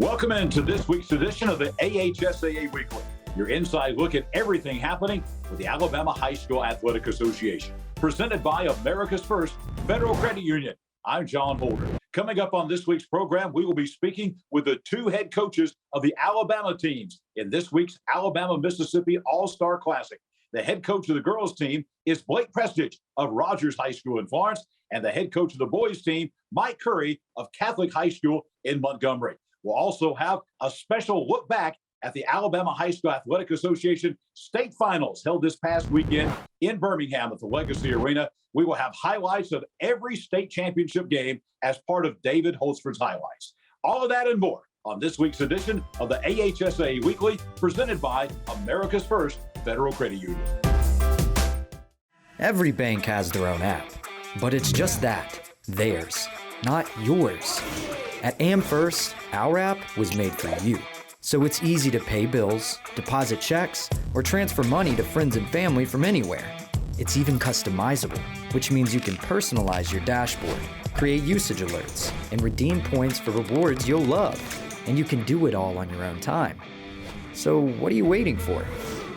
Welcome into this week's edition of the AHSAA Weekly, your inside look at everything happening with the Alabama High School Athletic Association, presented by America's First Federal Credit Union. I'm John Holder. Coming up on this week's program, we will be speaking with the two head coaches of the Alabama teams in this week's Alabama-Mississippi All-Star Classic. The head coach of the girls team is Blake Prestidge of Rogers High School in Florence, and the head coach of the boys team, Mike Curry of Catholic High School in Montgomery. We'll also have a special look back at the Alabama High School Athletic Association state finals held this past weekend in Birmingham at the Legacy Arena. We will have highlights of every state championship game as part of David Holzford's highlights. All of that and more on this week's edition of the AHSAA Weekly, presented by America's First Federal Credit Union. Every bank has their own app, but it's just that, theirs, not yours. At AmFirst, our app was made for you. So it's easy to pay bills, deposit checks, or transfer money to friends and family from anywhere. It's even customizable, which means you can personalize your dashboard, create usage alerts, and redeem points for rewards you'll love. And you can do it all on your own time. So what are you waiting for?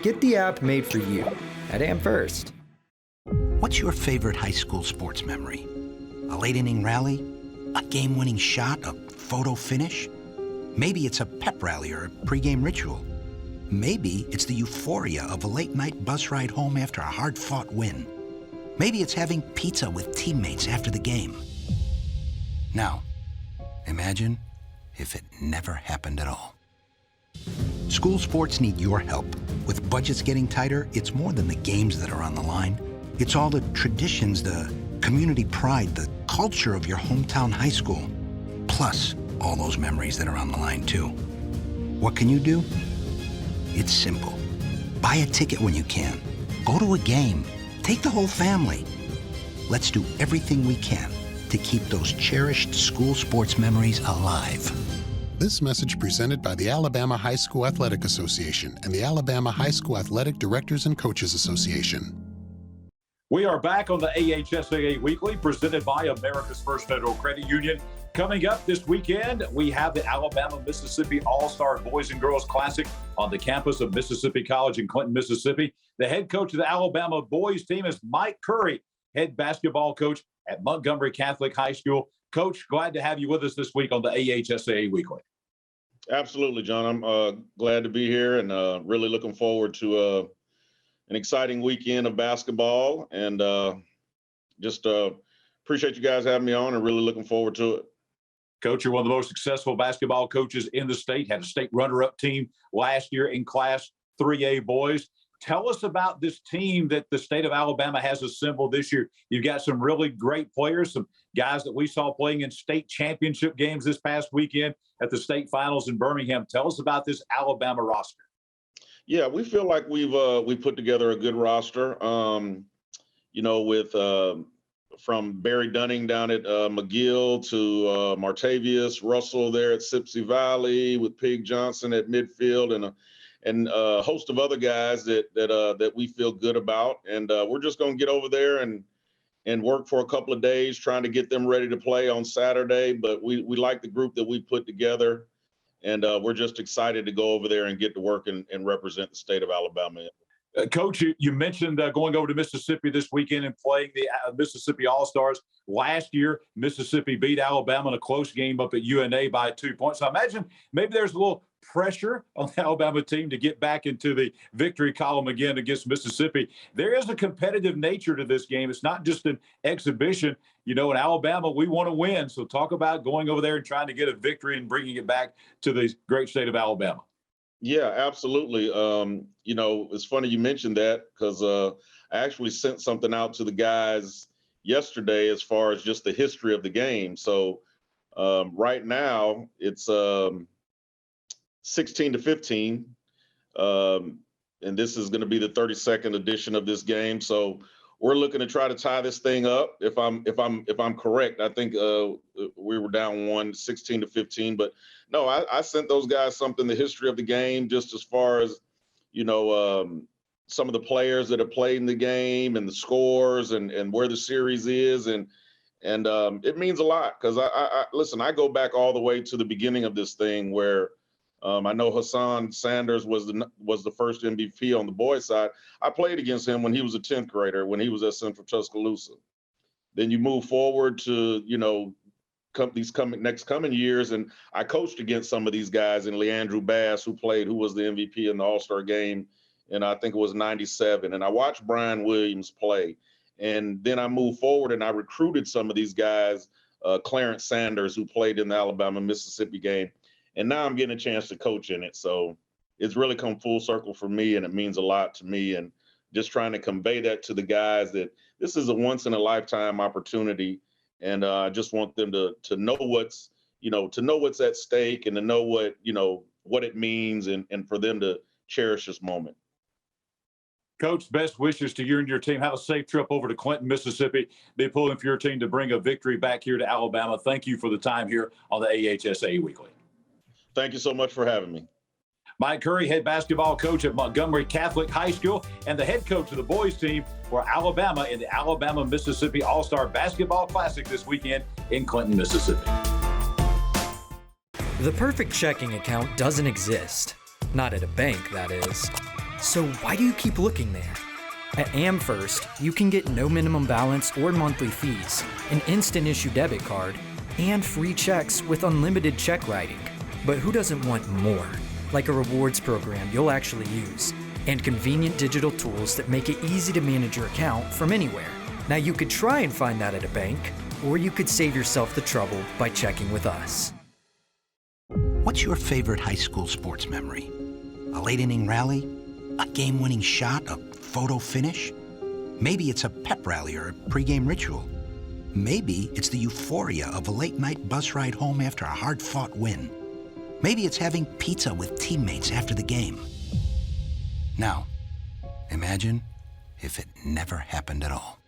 Get the app made for you at AmFirst. What's your favorite high school sports memory? A late-inning rally? A game-winning shot? A photo finish? Maybe it's a pep rally or a pregame ritual. Maybe it's the euphoria of a late-night bus ride home after a hard-fought win. Maybe it's having pizza with teammates after the game. Now, imagine if it never happened at all. School sports need your help. With budgets getting tighter, it's more than the games that are on the line. It's all the traditions, the community pride, the culture of your hometown high school. Plus, all those memories that are on the line, too. What can you do? It's simple. Buy a ticket when you can. Go to a game. Take the whole family. Let's do everything we can to keep those cherished school sports memories alive. This message presented by the Alabama High School Athletic Association and the Alabama High School Athletic Directors and Coaches Association. We are back on the AHSAA Weekly, presented by America's First Federal Credit Union. Coming up this weekend, we have the Alabama-Mississippi All-Star Boys and Girls Classic on the campus of Mississippi College in Clinton, Mississippi. The head coach of the Alabama boys team is Mike Curry, head basketball coach at Montgomery Catholic High School. Coach, glad to have you with us this week on the AHSAA Weekly. Absolutely, John. I'm glad to be here and really looking forward to an exciting weekend of basketball, and just appreciate you guys having me on and really looking forward to it. Coach, you're one of the most successful basketball coaches in the state, had a state runner-up team last year in Class 3A boys. Tell us about this team that the state of Alabama has assembled this year. You've got some really great players, some guys that we saw playing in state championship games this past weekend at the state finals in Birmingham. Tell us about this Alabama roster. Yeah, we feel like we put together a good roster. With from Barry Dunning down at McGill to Martavius Russell there at Sipsey Valley, with Pig Johnson at midfield, and a host of other guys that we feel good about. And we're just going to get over there and work for a couple of days, trying to get them ready to play on Saturday. But we like the group that we put together. And we're just excited to go over there and get to work and represent the state of Alabama. Coach, you mentioned going over to Mississippi this weekend and playing the Mississippi All-Stars. Last year, Mississippi beat Alabama in a close game up at UNA by 2 points. So I imagine maybe there's a little pressure on the Alabama team to get back into the victory column again against Mississippi. There is a competitive nature to this game. It's not just an exhibition. You know, in Alabama, we want to win. So talk about going over there and trying to get a victory and bringing it back to the great state of Alabama. Yeah, absolutely. It's funny you mentioned that, because I actually sent something out to the guys yesterday as far as just the history of the game. So right now it's 16-15, and this is going to be the 32nd edition of this game. So we're looking to try to tie this thing up. If I'm correct, I think we were down 16-15. But no, I sent those guys something, the history of the game, just as far as some of the players that have played in the game and the scores and where the series is, and And it means a lot because listen, I go back all the way to the beginning of this thing where I know Hassan Sanders was the first MVP on the boys' side. I played against him when he was a 10th grader, when he was at Central Tuscaloosa. Then you move forward to, these next coming years, and I coached against some of these guys, and Leandrew Bass, who was the MVP in the All-Star game, and I think it was '97. And I watched Brian Williams play. And then I moved forward and I recruited some of these guys, Clarence Sanders, who played in the Alabama-Mississippi game. And now I'm getting a chance to coach in it. So it's really come full circle for me, and it means a lot to me. And just trying to convey that to the guys that this is a once-in-a-lifetime opportunity. And I just want them to know what's at stake and to know what it means and for them to cherish this moment. Coach, best wishes to you and your team. Have a safe trip over to Clinton, Mississippi. Be pulling for your team to bring a victory back here to Alabama. Thank you for the time here on the AHSAA Weekly. Thank you so much for having me. Mike Curry, head basketball coach at Montgomery Catholic High School and the head coach of the boys team for Alabama in the Alabama-Mississippi All-Star Basketball Classic this weekend in Clinton, Mississippi. The perfect checking account doesn't exist. Not at a bank, that is. So why do you keep looking there? At AmFirst, you can get no minimum balance or monthly fees, an instant issue debit card, and free checks with unlimited check writing. But who doesn't want more? Like a rewards program you'll actually use, and convenient digital tools that make it easy to manage your account from anywhere. Now you could try and find that at a bank, or you could save yourself the trouble by checking with us. What's your favorite high school sports memory? A late inning rally? A game-winning shot? A photo finish? Maybe it's a pep rally or a pregame ritual. Maybe it's the euphoria of a late-night bus ride home after a hard-fought win. Maybe it's having pizza with teammates after the game. Now, imagine if it never happened at all.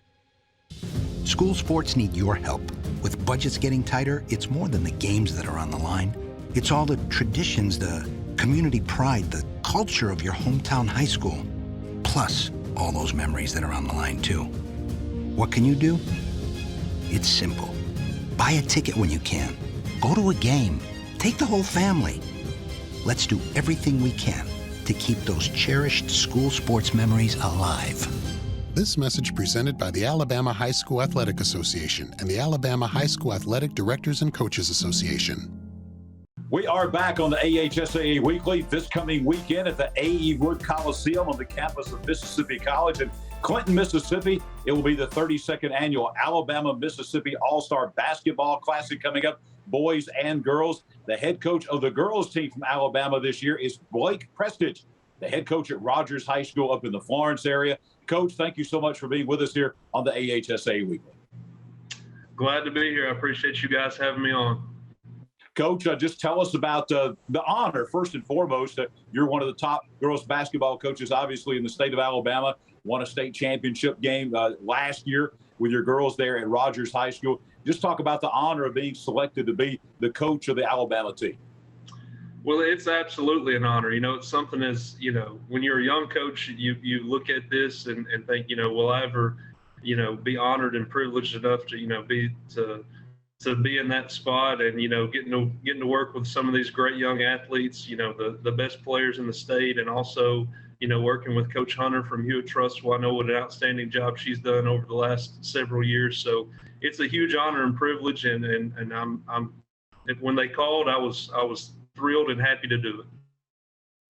School sports need your help. With budgets getting tighter, it's more than the games that are on the line. It's all the traditions, the community pride, the culture of your hometown high school, plus all those memories that are on the line too. What can you do? It's simple. Buy a ticket when you can. Go to a game. Take the whole family. Let's do everything we can to keep those cherished school sports memories alive. This message presented by the Alabama High School Athletic Association and the Alabama High School Athletic Directors and Coaches Association. We are back on the AHSAA Weekly this coming weekend at the A.E. Wood Coliseum on the campus of Mississippi College in Clinton, Mississippi. It will be the 32nd annual Alabama-Mississippi All-Star Basketball Classic coming up, boys and girls. The head coach of the girls team from Alabama this year is Blake Prestage, the head coach at Rogers High School up in the Florence area. Coach, thank you so much for being with us here on the AHSAA Weekly. Glad to be here. I appreciate you guys having me on. Coach, just tell us about the honor, first and foremost. You're one of the top girls basketball coaches, obviously, in the state of Alabama. Won a state championship game last year with your girls there at Rogers High School. Just talk about the honor of being selected to be the coach of the Alabama team. Well, it's absolutely an honor. It's something as, when you're a young coach, you look at this and think, will I ever, be honored and privileged enough to be in that spot and, getting to work with some of these great young athletes, the best players in the state, and also, working with Coach Hunter from Hewitt Trustwell. I know what an outstanding job she's done over the last several years. So it's a huge honor and privilege. And I'm when they called, I was thrilled and happy to do it.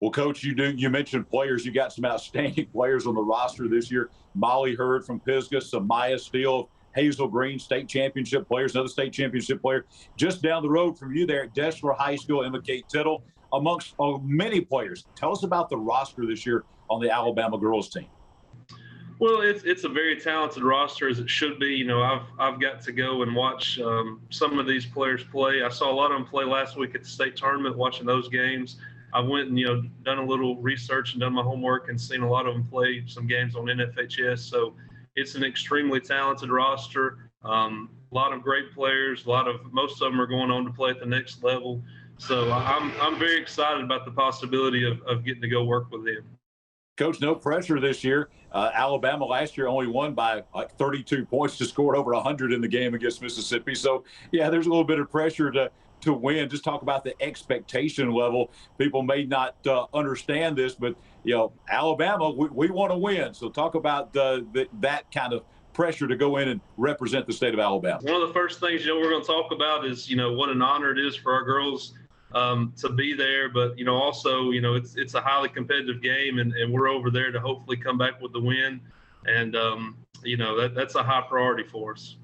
Well, Coach, you mentioned players. You got some outstanding players on the roster this year. Molly Hurd from Pisgah, Samaya Steele, Hazel Green, state championship players, another state championship player. Just down the road from you there at Deshler High School, Emma Kate Tittle, amongst many players. Tell us about the roster this year on the Alabama girls team. Well, it's a very talented roster, as it should be. I've got to go and watch some of these players play. I saw a lot of them play last week at the state tournament, watching those games. I went and, done a little research and done my homework and seen a lot of them play some games on NFHS. So it's an extremely talented roster. A lot of great players. Most of them are going on to play at the next level. So I'm very excited about the possibility of getting to go work with them. Coach, no pressure this year. Alabama last year only won by like 32 points, just scored over 100 in the game against Mississippi. So, yeah, there's a little bit of pressure to win. Just talk about the expectation level. People may not understand this, but, Alabama, we want to win. So talk about that kind of pressure to go in and represent the state of Alabama. One of the first things, we're going to talk about is, what an honor it is for our girls to be there. But, also, it's a highly competitive game, and we're over there to hopefully come back with the win. And, that's a high priority for us.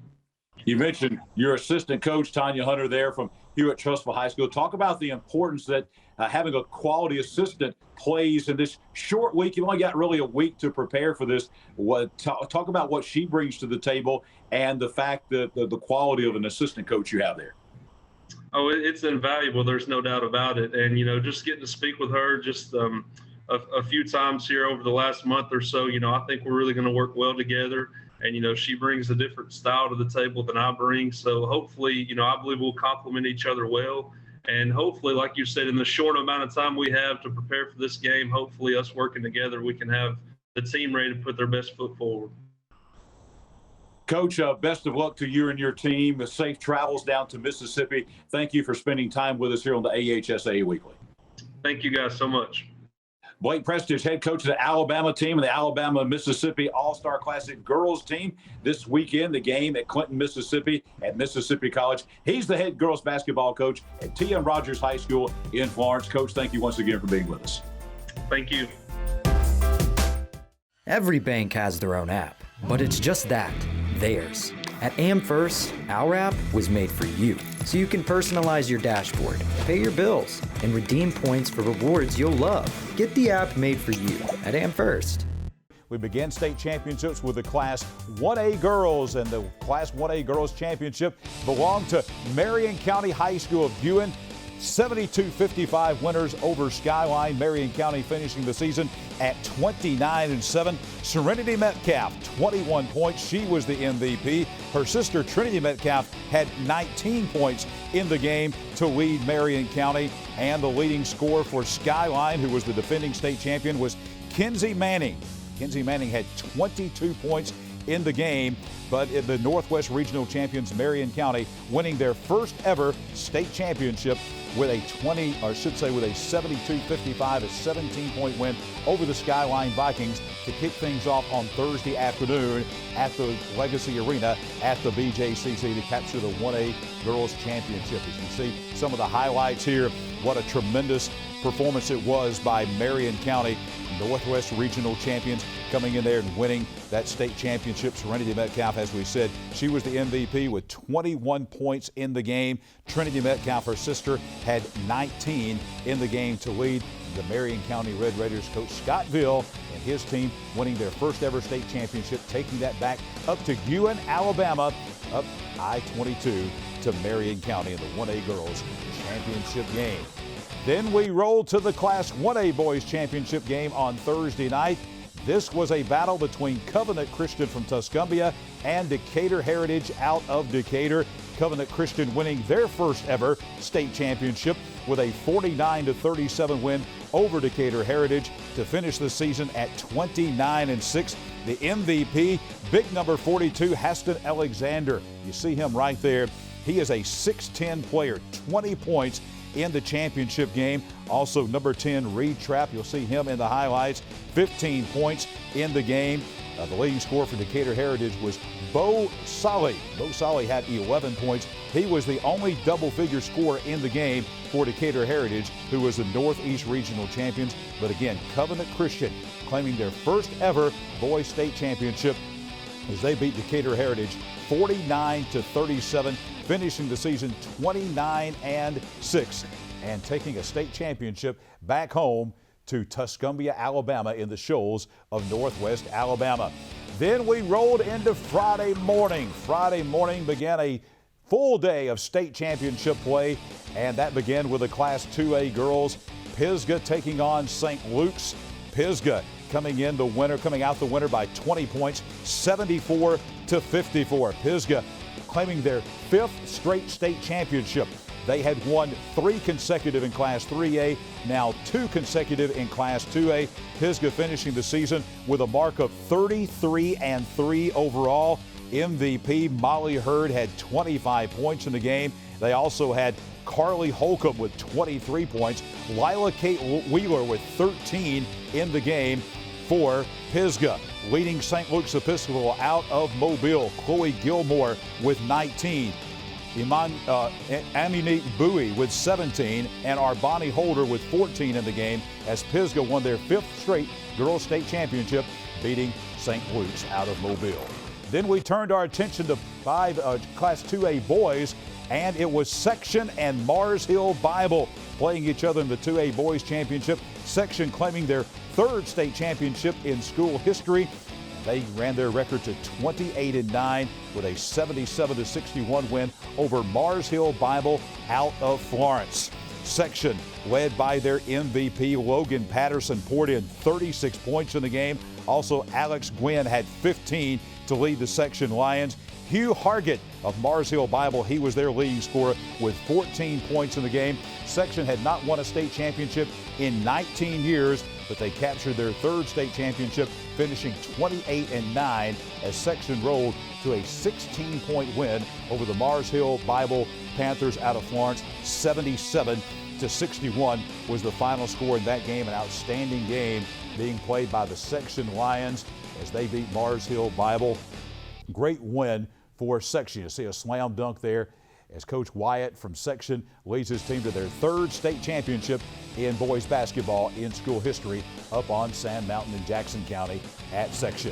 You mentioned your assistant coach, Tanya Hunter, there from Hewitt-Trussville High School. Talk about the importance that having a quality assistant plays in this short week. You only got really a week to prepare for this. Talk about what she brings to the table and the fact that the quality of an assistant coach you have there. Oh, it's invaluable. There's no doubt about it. And, just getting to speak with her just a few times here over the last month or so, I think we're really going to work well together. And, she brings a different style to the table than I bring. So hopefully, I believe we'll complement each other well. And hopefully, like you said, in the short amount of time we have to prepare for this game, hopefully us working together, we can have the team ready to put their best foot forward. Coach, best of luck to you and your team. Safe travels down to Mississippi. Thank you for spending time with us here on the AHSAA Weekly. Thank you guys so much. Blake Prestige, head coach of the Alabama team and the Alabama-Mississippi All-Star Classic girls team. This weekend, the game at Clinton, Mississippi at Mississippi College. He's the head girls basketball coach at T.M. Rogers High School in Florence. Coach, thank you once again for being with us. Thank you. Every bank has their own app, but it's just that, theirs. At AmFirst, our app was made for you, so you can personalize your dashboard, pay your bills, and redeem points for rewards you'll love. Get the app made for you at AmFirst. We begin state championships with the Class 1A girls, and the Class 1A girls championship belonged to Marion County High School of Buin. 72-55 winners over Skyline. Marion County finishing the season at 29-7. Serenity Metcalf, 21 points. She was the MVP. Her sister Trinity Metcalf had 19 points in the game to lead Marion County. And the leading scorer for Skyline, who was the defending state champion, was Kinsey Manning. Kinsey Manning had 22 points in the game, but in the Northwest Regional Champions, Marion County, winning their first ever state championship with a 72-55, a 17-point win over the Skyline Vikings to kick things off on Thursday afternoon at the Legacy Arena at the BJCC to capture the 1A Girls Championship. As you see some of the highlights here, what a tremendous performance it was by Marion County, Northwest Regional Champions, coming in there and winning that state championship. Serenity Metcalf, as we said, she was the MVP with 21 points in the game. Trinity Metcalf, her sister, had 19 in the game to lead the Marion County Red Raiders. Coach Scottville and his team winning their first ever state championship, taking that back up to Buin, Alabama, up I-22 to Marion County in the 1A Girls Championship game. Then we roll to the Class 1A Boys Championship game on Thursday night. This was a battle between Covenant Christian from Tuscumbia and Decatur Heritage out of Decatur. Covenant Christian winning their first ever state championship with a 49-37 win over Decatur Heritage to finish the season at 29-6. The MVP, big number 42, Haston Alexander. You see him right there. He is a 6'10 player, 20 points in the championship game. Also number 10, Reed Trapp. You'll see him in the highlights. 15 points in the game. The leading scorer for Decatur Heritage was Bo Solly. Bo Solly had 11 points. He was the only double-figure scorer in the game for Decatur Heritage, who was the Northeast Regional Champions. But again, Covenant Christian claiming their first ever boys state championship as they beat Decatur Heritage 49-37, finishing the season 29-6 and taking a state championship back home to Tuscumbia, Alabama in the shoals of Northwest Alabama. Then we rolled into Friday morning. Friday morning began a full day of state championship play, and that began with the Class 2A girls. Pisgah taking on St. Luke's. Pisgah coming out the winner by 20 points, 74-54. Pisgah claiming their fifth straight state championship. They had won 3 consecutive in Class 3A, now 2 consecutive in Class 2A. Pisgah finishing the season with a mark of 33-3 overall. MVP Molly Hurd had 25 points in the game. They also had Carly Holcomb with 23 points. Lila Kate Wheeler with 13 in the game for Pisgah. Leading St. Luke's Episcopal out of Mobile, Chloe Gilmore with 19. Aminik Bowie with 17 and Arbani Holder with 14 in the game as Pisgah won their 5th straight girls state championship, beating St. Luke's out of Mobile. Then we turned our attention to Class 2A boys, and it was Section and Mars Hill Bible playing each other in the 2A boys championship. Section claiming their 3rd state championship in school history. They ran their record to 28-9 with a 77-61 win over Mars Hill Bible out of Florence. Section, led by their MVP Logan Patterson, poured in 36 points in the game. Also, Alex Gwynn had 15 to lead the Section Lions. Hugh Hargett of Mars Hill Bible, he was their leading scorer with 14 points in the game. Section had not won a state championship in 19 years, but they captured their 3rd state championship, finishing 28-9 as Section rolled to a 16-point win over the Mars Hill Bible Panthers out of Florence. 77-61 was the final score in that game. An outstanding game being played by the Section Lions as they beat Mars Hill Bible. Great win for Section. You see a slam dunk there as Coach Wyatt from Section leads his team to their 3rd state championship in boys basketball in school history up on Sand Mountain in Jackson County at Section.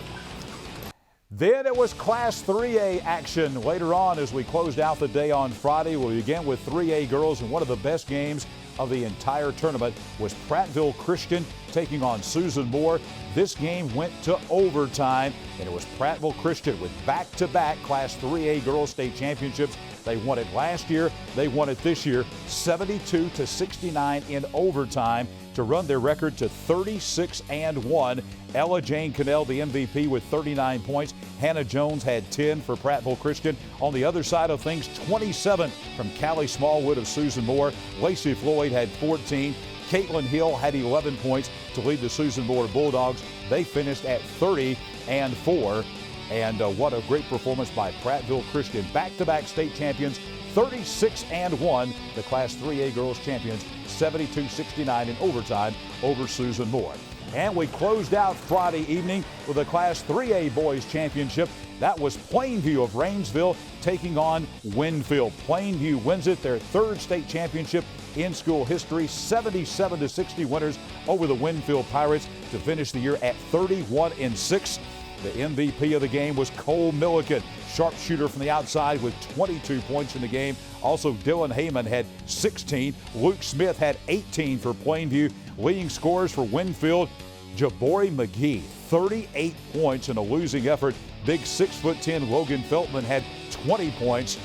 Then it was Class 3A action later on as we closed out the day on Friday. We'll begin with 3A girls, and one of the best games of the entire tournament was Prattville Christian taking on Susan Moore. This game went to overtime, and it was Prattville Christian with back-to-back Class 3A girls state championships. They won it last year. They won it this year, 72-69 in overtime to run their record to 36-1. Ella Jane Cannell, the MVP, with 39 points. Hannah Jones had 10 for Prattville Christian. On the other side of things, 27 from Callie Smallwood of Susan Moore. Lacey Floyd had 14. Caitlin Hill had 11 points to lead the Susan Moore Bulldogs. They finished at 30-4. And what a great performance by Prattville Christian. Back-to-back state champions, 36-1. The Class 3A girls champions, 72-69 in overtime over Susan Moore. And we closed out Friday evening with the Class 3A boys championship. That was Plainview of Rainsville taking on Winfield. Plainview wins it, their 3rd state championship in school history, 77-60 winners over the Winfield Pirates to finish the year at 31-6. The MVP of the game was Cole Milliken, sharpshooter from the outside with 22 points in the game. Also, Dylan Heyman had 16. Luke Smith had 18 for Plainview. Leading scorers for Winfield, Jabori McGee, 38 points in a losing effort. Big 6'10" Logan Feltman had 20 points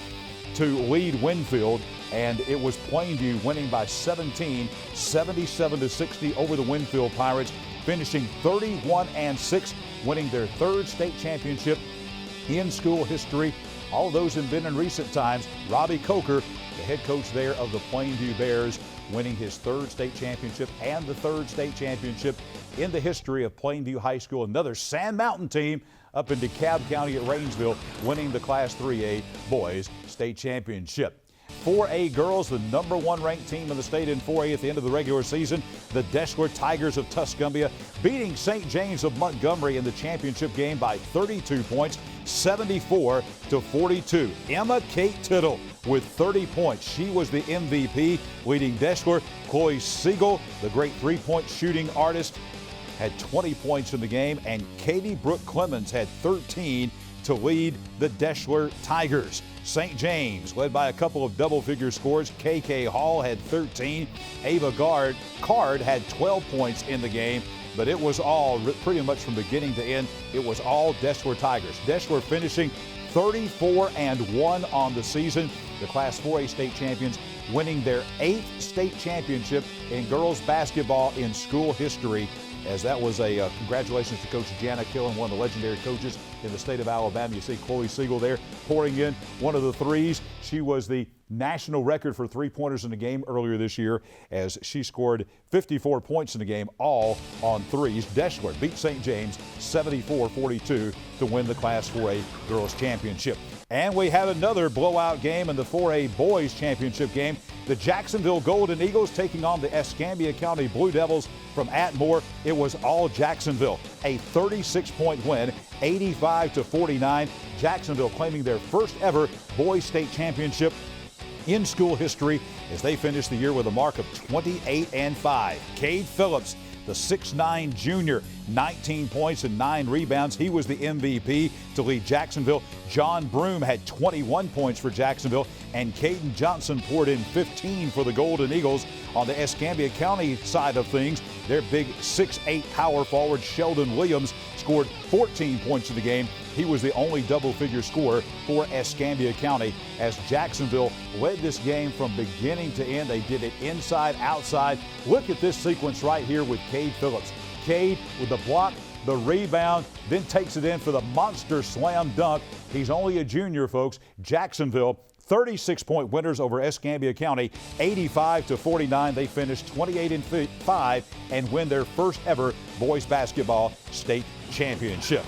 to lead Winfield. And it was Plainview winning by 17, 77-60 over the Winfield Pirates, finishing 31-6, winning their 3rd state championship in school history. All of those have been in recent times. Robbie Coker, the head coach there of the Plainview Bears, winning his 3rd state championship and the 3rd state championship in the history of Plainview High School. Another Sand Mountain team up in DeKalb County at Rainsville, winning the Class 3A boys state championship. 4A girls, the #1 ranked team in the state in 4A at the end of the regular season. The Deschler Tigers of Tuscumbia beating St. James of Montgomery in the championship game by 32 points, 74-42. Emma Kate Tittle with 30 points. She was the MVP, leading Deschler. Chloe Siegel, the great three-point shooting artist, had 20 points in the game, and Katie Brooke Clemens had 13 to lead the Deschler Tigers. St. James, led by a couple of double-figure scores. KK Hall had 13. Ava Card had 12 points in the game, but it was all, pretty much from beginning to end, it was all Deschler Tigers. Deschler finishing 34-1 on the season. The Class 4A state champions winning their 8th state championship in girls basketball in school history as that was a congratulations to Coach Jana Killen, one of the legendary coaches in the state of Alabama. You see Chloe Siegel there pouring in one of the threes. She was the national record for three-pointers in the game earlier this year as she scored 54 points in the game, all on threes. Deschler beat St. James 74-42 to win the Class 4A Girls Championship. And we had another blowout game in the 4A Boys Championship game. The Jacksonville Golden Eagles taking on the Escambia County Blue Devils from Atmore. It was all Jacksonville. A 36-point win, 85-49. Jacksonville claiming their first ever boys state championship in school history as they finished the year with a mark of 28-5. Cade Phillips, the 6'9 junior, 19 points and 9 rebounds. He was the MVP to lead Jacksonville. John Broom had 21 points for Jacksonville, and Caden Johnson poured in 15 for the Golden Eagles. On the Escambia County side of things, their big 6'8 power forward Sheldon Williams scored 14 points in the game. He was the only double-figure scorer for Escambia County as Jacksonville led this game from beginning to end. They did it inside, outside. Look at this sequence right here with Cade Phillips. Cade with the block, the rebound, then takes it in for the monster slam dunk. He's only a junior, folks. Jacksonville, 36-point winners over Escambia County, 85-49. They finished 28-5 and win their first ever boys basketball state championship.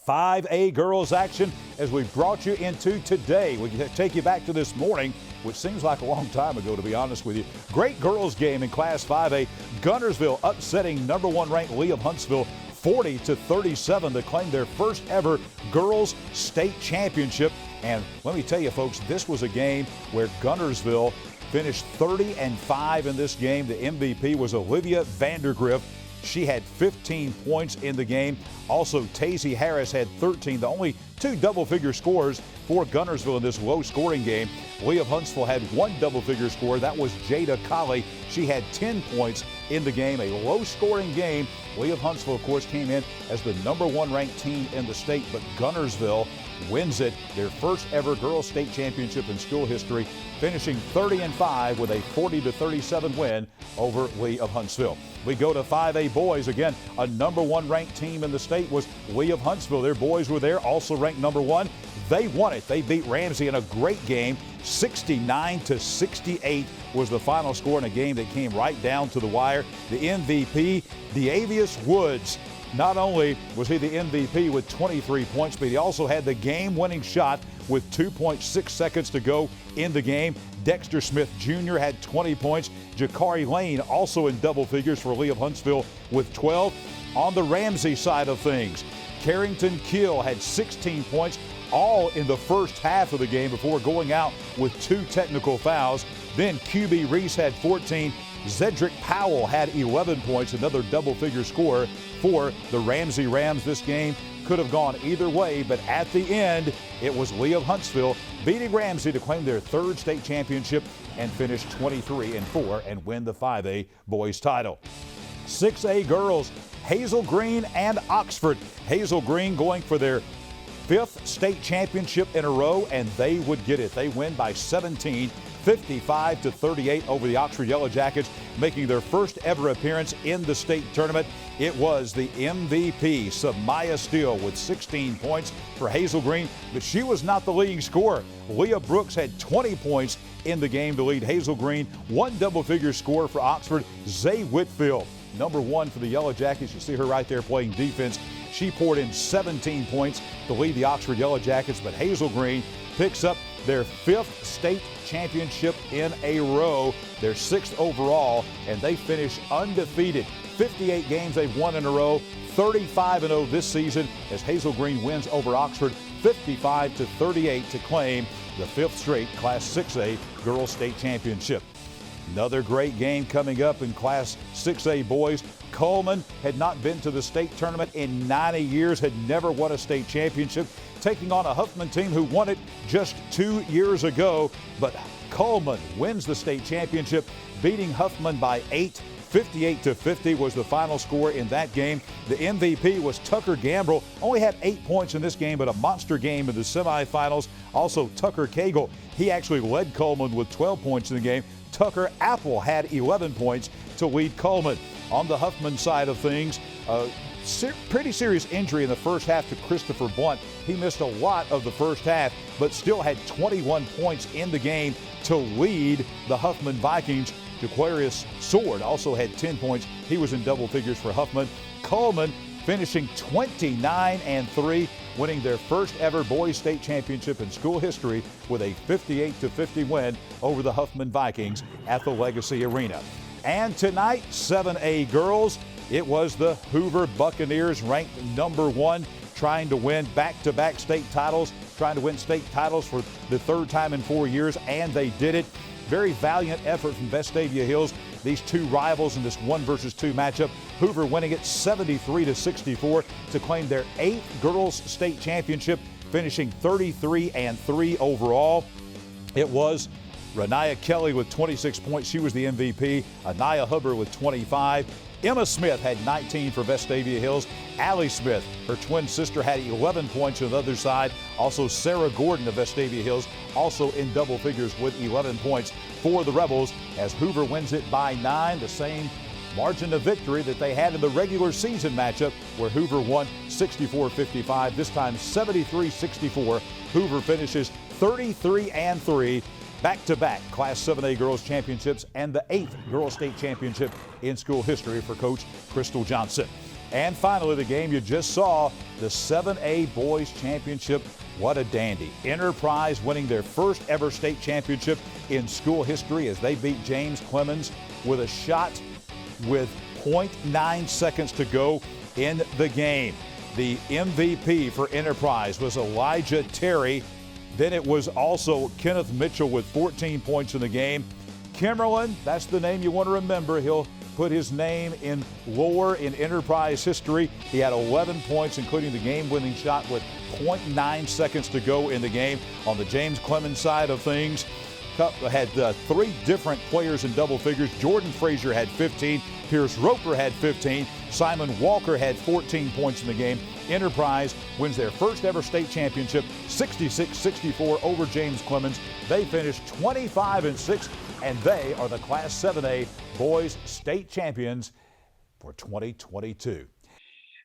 5A girls action as we brought you into today. We take you back to this morning, which seems like a long time ago, to be honest with you. Great girls game in Class 5A. Guntersville upsetting number 1 ranked Lee of Huntsville 40-37 to claim their first ever girls state championship. And let me tell you, folks, this was a game where Guntersville finished 30-5 in this game. The MVP was Olivia Vandergriff. She had 15 points in the game. Also, Tazy Harris had 13. The only 2 double-figure scores for Guntersville in this low-scoring game. Lee of Huntsville had 1 double-figure score. That was Jada Colley. She had 10 points in the game. A low-scoring game. Lee of Huntsville, of course, came in as the number 1 ranked team in the state, but Guntersville wins it, their first ever girls state championship in school history, finishing 30-5 with a 40-37 win over Lee of Huntsville. We go to 5A boys. Again, a number 1 ranked team in the state was Lee of Huntsville. Their boys were there, also ranked number 1. They won it. They beat Ramsey in a great game. 69-68 was the final score in a game that came right down to the wire. The MVP, Deavius Woods. Not only was he the MVP with 23 points, but he also had the game-winning shot with 2.6 seconds to go in the game. Dexter Smith Jr. had 20 points. Jakari Lane also in double figures for Lee of Huntsville with 12. On the Ramsey side of things, Carrington Keel had 16 points, all in the first half of the game before going out with 2 technical fouls. Then QB Reese had 14. Zedrick Powell had 11 points, another double-figure score for the Ramsey Rams. This game could have gone either way, but at the end, it was Lee of Huntsville beating Ramsey to claim their 3rd state championship and finish 23-4 and win the 5A boys title. 6A girls, Hazel Green and Oxford. Hazel Green going for their 5th state championship in a row, and they would get it. They win by 17, 55-38 over the Oxford Yellow Jackets, making their first ever appearance in the state tournament. It was the MVP, Samaya Steele, with 16 points for Hazel Green, but she was not the leading scorer. Leah Brooks had 20 points in the game to lead Hazel Green. 1 double-figure score for Oxford, Zay Whitfield. Number 1 for the Yellow Jackets. You see her right there playing defense. She poured in 17 points to lead the Oxford Yellow Jackets, but Hazel Green picks up their 5th state championship in a row, their 6th overall, and they finish undefeated. 58 games they've won in a row, 35-0 this season as Hazel Green wins over Oxford 55-38 to claim the 5th straight Class 6A Girls State Championship. Another great game coming up in Class 6A boys. Coleman had not been to the state tournament in 90 years, had never won a state championship, taking on a Huffman team who won it just 2 years ago. But Coleman wins the state championship, beating Huffman by 8. 58-50 was the final score in that game. The MVP was Tucker Gambrell. Only had 8 points in this game, but a monster game in the semifinals. Also, Tucker Cagle, he actually led Coleman with 12 points in the game. Tucker Apple had 11 points to lead Coleman. On the Huffman side of things, pretty serious injury in the first half to Christopher Blunt. He missed a lot of the first half, but still had 21 points in the game to lead the Huffman Vikings. Jaquarius Sword also had 10 points. He was in double figures for Huffman. Coleman finishing 29-3, winning their first ever boys state championship in school history with a 58-50 win over the Huffman Vikings at the Legacy Arena. And tonight, 7A girls, it was the Hoover Buccaneers, ranked number 1, trying to win back-to-back state titles, trying to win state titles for the third time in 4 years, and they did it. Very valiant effort from Vestavia Hills. These two rivals in this 1-versus-2 matchup. Hoover winning it 73-64 to claim their 8th girls state championship, finishing 33-3 overall. It was Renaya Kelly with 26 points. She was the MVP. Anaya Hubbard with 25. Emma Smith had 19 for Vestavia Hills. Allie Smith, her twin sister, had 11 points on the other side. Also, Sarah Gordon of Vestavia Hills, also in double figures with 11 points for the Rebels, as Hoover wins it by 9, the same margin of victory that they had in the regular season matchup, where Hoover won 64-55, this time 73-64. Hoover finishes 33-3, back-to-back Class 7A Girls Championships and the 8th Girls State Championship in school history for Coach Crystal Johnson. And finally, the game you just saw, the 7A Boys Championship. What a dandy. Enterprise winning their first ever state championship in school history as they beat James Clemens with a shot with 0.9 seconds to go in the game. The MVP for Enterprise was Elijah Terry. Then it was also Kenneth Mitchell with 14 points in the game. Kimmerlin, that's the name you want to remember. He'll put his name in lore in Enterprise history. He had 11 points, including the game-winning shot with 0.9 seconds to go in the game. On the James Clemens side of things, had 3 different players in double figures. Jordan Frazier had 15. Pierce Roper had 15. Simon Walker had 14 points in the game. Enterprise wins their first ever state championship, 66-64 over James Clemens. They finished 25-6, and they are the Class 7A Boys State Champions for 2022.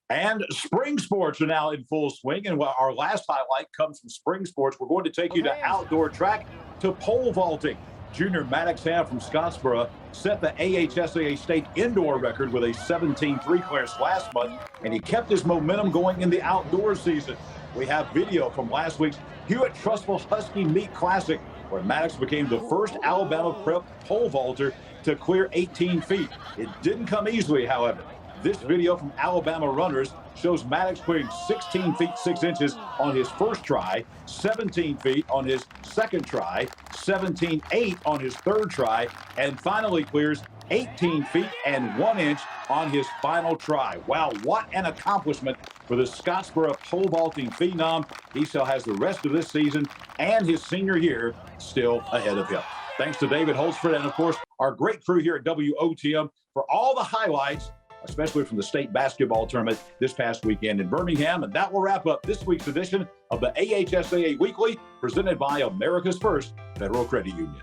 And spring sports are now in full swing. And while our last highlight comes from spring sports, we're going to take you to outdoor track, to pole vaulting. Junior Maddox Ham from Scottsboro set the AHSAA state indoor record with a 17-3 clearance last month, and he kept his momentum going in the outdoor season. We have video from last week's Hewitt Trustful Husky Meet Classic, where Maddox became the first Alabama prep pole vaulter to clear 18 feet. It didn't come easily, however. This video from Alabama runners shows Maddox clearing 16 feet 6 inches on his first try, 17 feet on his second try, 17.8 on his third try, and finally clears 18 feet and 1 inch on his final try. Wow, what an accomplishment for the Scottsboro pole vaulting phenom. He still has the rest of this season and his senior year still ahead of him. Thanks to David Holzford and, of course, our great crew here at WOTM for all the highlights, especially from the state basketball tournament this past weekend in Birmingham. And that will wrap up this week's edition of the AHSAA Weekly, presented by America's First Federal Credit Union.